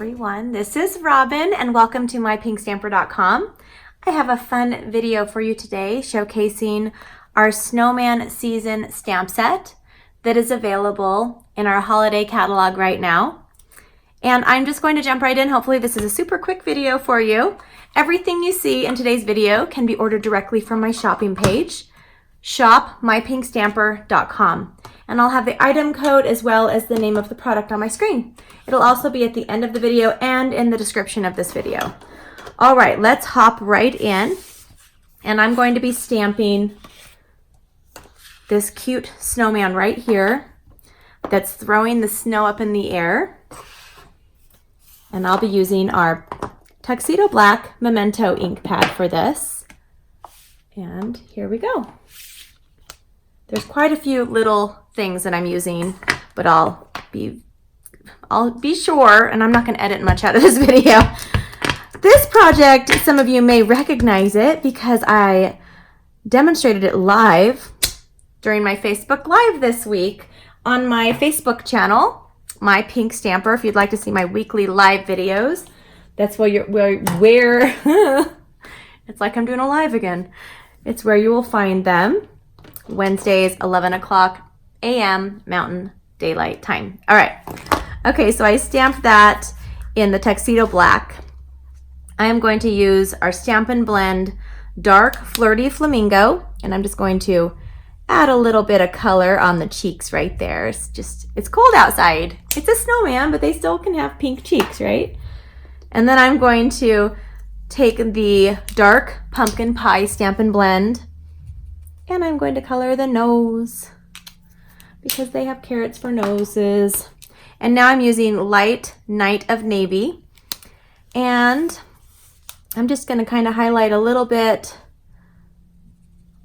everyone, this is Robyn and welcome to mypinkstamper.com. I have a fun video for you today showcasing our Snowman season stamp set that is available in our holiday catalog right now. And I'm just going to jump right in. Hopefully this is a super quick video for you. Everything you see in today's video can be ordered directly from my shopping page, shop.mypinkstamper.com. And I'll have the item code as well as the name of the product on my screen. It'll also be at the end of the video and in the description of this video. All right, let's hop right in. And I'm going to be stamping this cute snowman right here that's throwing the snow up in the air. And I'll be using our Tuxedo Black Memento ink pad for this. And here we go. There's quite a few little things that I'm using, but I'll be sure, and I'm not going to edit much out of this video. This project, some of you may recognize it because I demonstrated it live during my Facebook Live this week on my Facebook channel, My Pink Stamper. If you'd like to see my weekly live videos, that's where it's like I'm doing a live again. It's where you will find them. Wednesdays, 11 o'clock a.m. Mountain Daylight Time. All right. Okay, so I stamped that in the Tuxedo Black. I am going to use our Stampin' Blend Dark Flirty Flamingo, and I'm just going to add a little bit of color on the cheeks right there. It's cold outside. It's a snowman, but they still can have pink cheeks, right? And then I'm going to take the Dark Pumpkin Pie Stampin' Blend, and I'm going to color the nose because they have carrots for noses. And now I'm using Light Night of Navy. And I'm just going to kind of highlight a little bit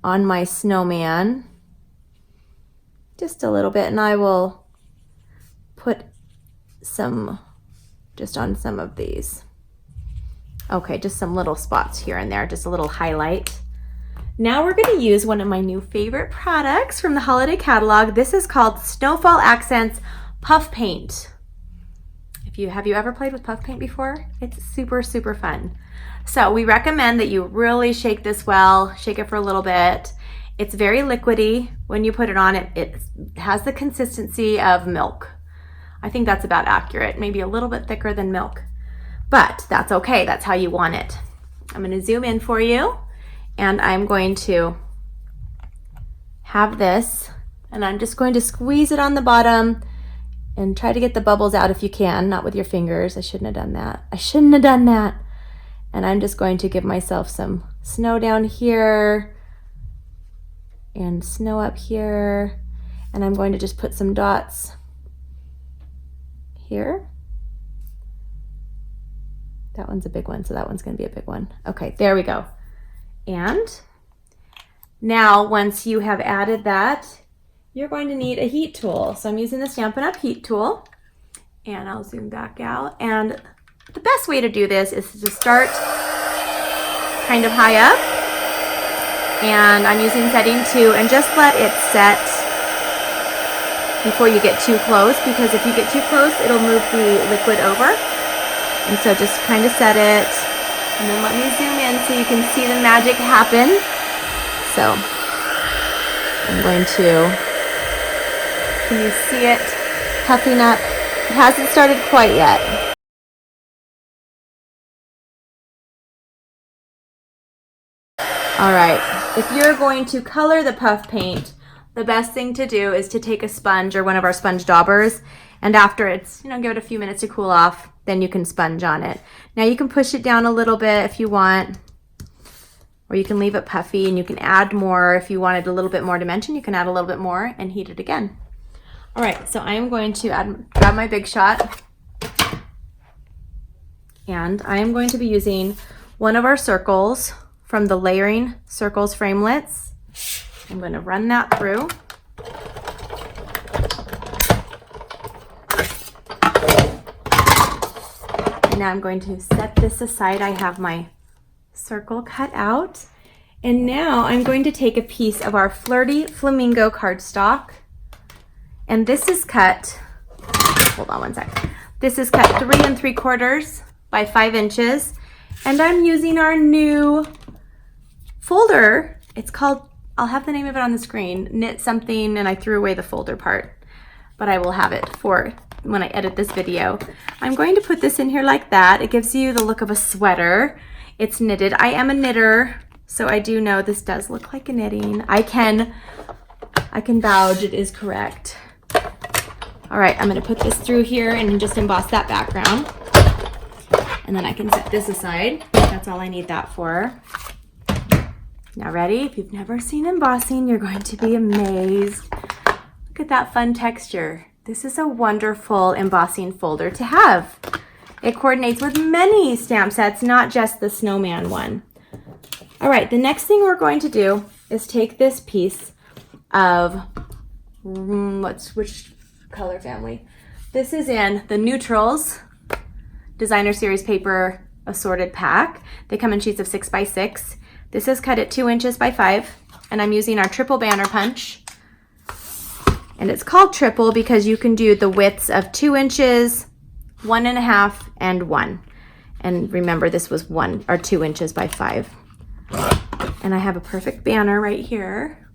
on my snowman. Just a little bit. And I will put some just on some of these. Okay, just some little spots here and there. Just a little highlight. Now we're going to use one of my new favorite products from the holiday catalog. This is called Snowfall Accents Puff Paint. Have you ever played with puff paint before? It's super, super fun. So we recommend that you really shake this well, shake it for a little bit. It's very liquidy. When you put it on, it has the consistency of milk. I think that's about accurate, maybe a little bit thicker than milk, but that's okay. That's how you want it. I'm going to zoom in for you. And I'm going to have this, and I'm just going to squeeze it on the bottom and try to get the bubbles out if you can, not with your fingers. I shouldn't have done that. I shouldn't have done that. And I'm just going to give myself some snow down here and snow up here. And I'm going to just put some dots here. That one's a big one, so that one's going to be a big one. Okay, there we go. And now once you have added that, you're going to need a heat tool. So I'm using the Stampin' Up heat tool, and I'll zoom back out. And the best way to do this is to start kind of high up, and I'm using setting 2, and just let it set before you get too close, because if you get too close, it'll move the liquid over. And so just kind of set it. And then let me zoom in so you can see the magic happen. So I'm going to, can you see it puffing up? It hasn't started quite yet. All right, if you're going to color the puff paint, the best thing to do is to take a sponge or one of our sponge daubers, and after it's, give it a few minutes to cool off, then you can sponge on it. Now you can push it down a little bit if you want, or you can leave it puffy, and you can add more. If you wanted a little bit more dimension, you can add a little bit more and heat it again. All right, so I am going to grab my Big Shot, and I am going to be using one of our circles from the Layering Circles Framelits. I'm going to run that through. Now I'm going to set this aside. I have my circle cut out. And now I'm going to take a piece of our Flirty Flamingo cardstock. And this is cut, hold on one sec. This is cut 3 3/4 by 5 inches. And I'm using our new folder. It's called, I'll have the name of it on the screen, Knit Something, and I threw away the folder part, but I will have it for when I edit this video. I'm going to put this in here like that. It gives you the look of a sweater. It's knitted. I am a knitter, so I do know this does look like a knitting. I can vouch it is correct. All right, I'm gonna put this through here and just emboss that background. And then I can set this aside. That's all I need that for. Now ready? If you've never seen embossing, you're going to be amazed. Look at that fun texture. This is a wonderful embossing folder to have. It coordinates with many stamp sets, not just the Snowman one. All right, the next thing we're going to do is take this piece of, which color family? This is in the Neutrals Designer Series Paper Assorted Pack. They come in sheets of 6 by 6. This is cut at 2 inches by 5, and I'm using our triple banner punch. And it's called triple because you can do the widths of 2 inches, 1.5, and 1. And remember, this was 1 or 2 inches by 5. And I have a perfect banner right here.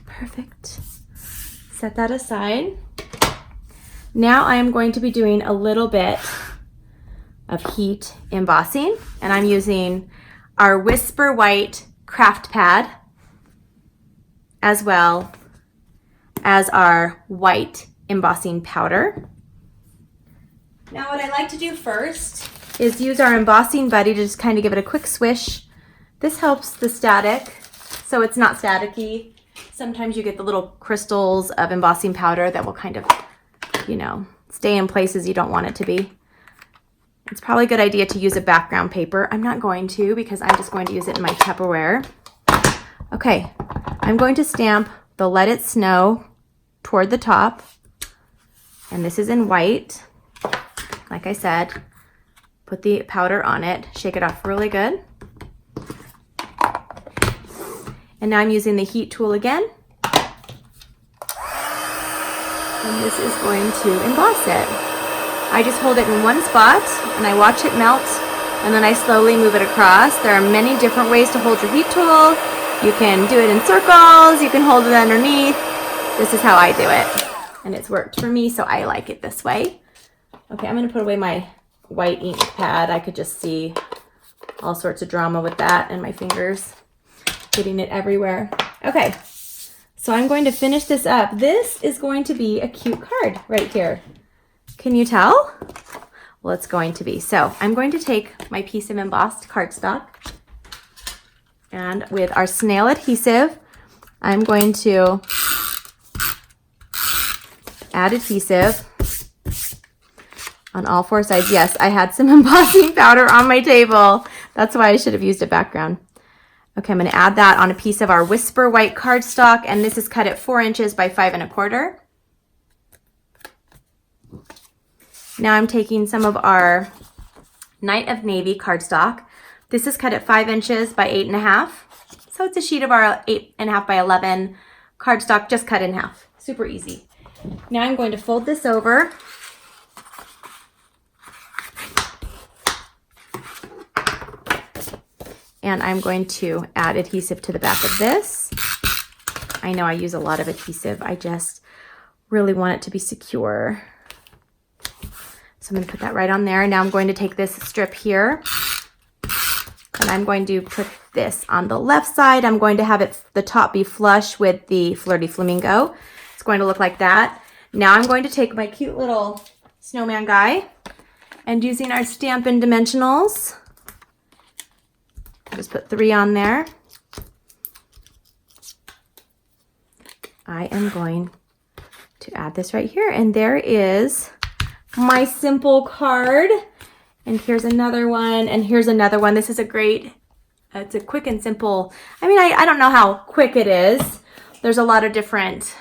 Perfect. Set that aside. Now I am going to be doing a little bit of heat embossing, and I'm using our Whisper White craft pad as well as our white embossing powder. Now what I like to do first is use our embossing buddy to just kind of give it a quick swish. This helps the static so it's not staticky. Sometimes you get the little crystals of embossing powder that will kind of, you know, stay in places you don't want it to be. It's probably a good idea to use a background paper. I'm not going to because I'm just going to use it in my Tupperware. Okay, I'm going to stamp the Let It Snow toward the top. And this is in white. Like I said, put the powder on it, shake it off really good. And now I'm using the heat tool again. And this is going to emboss it. I just hold it in one spot and I watch it melt, and then I slowly move it across. There are many different ways to hold your heat tool. You can do it in circles, you can hold it underneath. This is how I do it. And it's worked for me, so I like it this way. Okay, I'm gonna put away my white ink pad. I could just see all sorts of drama with that and my fingers getting it everywhere. Okay, so I'm going to finish this up. This is going to be a cute card right here. Can you tell? Well, it's going to be. So I'm going to take my piece of embossed cardstock, and with our snail adhesive, I'm going to add adhesive on all 4 sides. Yes, I had some embossing powder on my table. That's why I should have used a background. Okay, I'm going to add that on a piece of our Whisper White cardstock, and this is cut at 4 inches by 5 1/4. Now I'm taking some of our Night of Navy cardstock. This is cut at 5 inches by 8 1/2. So it's a sheet of our 8 1/2 by 11 cardstock, just cut in half. Super easy. Now I'm going to fold this over. And I'm going to add adhesive to the back of this. I know I use a lot of adhesive. I just really want it to be secure. So I'm going to put that right on there. Now I'm going to take this strip here, and I'm going to put this on the left side. I'm going to have it, the top be flush with the Flirty Flamingo. It's going to look like that. Now I'm going to take my cute little snowman guy, and using our Stampin' Dimensionals, just put 3 on there. I am going to add this right here, and there is my simple card. And here's another one, and here's another one. This is a great, it's a quick and simple. I mean, I don't know how quick it is. There's a lot of different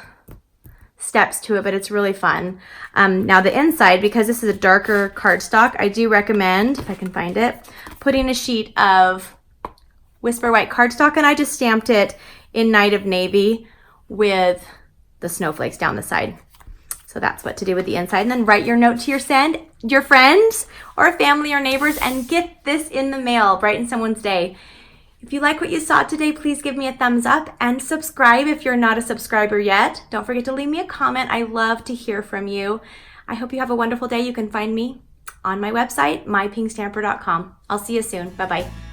steps to it, but it's really fun. Now the inside, because this is a darker cardstock, I do recommend, if I can find it, putting a sheet of Whisper White cardstock, and I just stamped it in Night of Navy with the snowflakes down the side. So that's what to do with the inside. And then write your note to your friends or family or neighbors and get this in the mail, brighten someone's day. If you like what you saw today, please give me a thumbs up and subscribe if you're not a subscriber yet. Don't forget to leave me a comment. I love to hear from you. I hope you have a wonderful day. You can find me on my website, mypinkstamper.com. I'll see you soon. Bye-bye.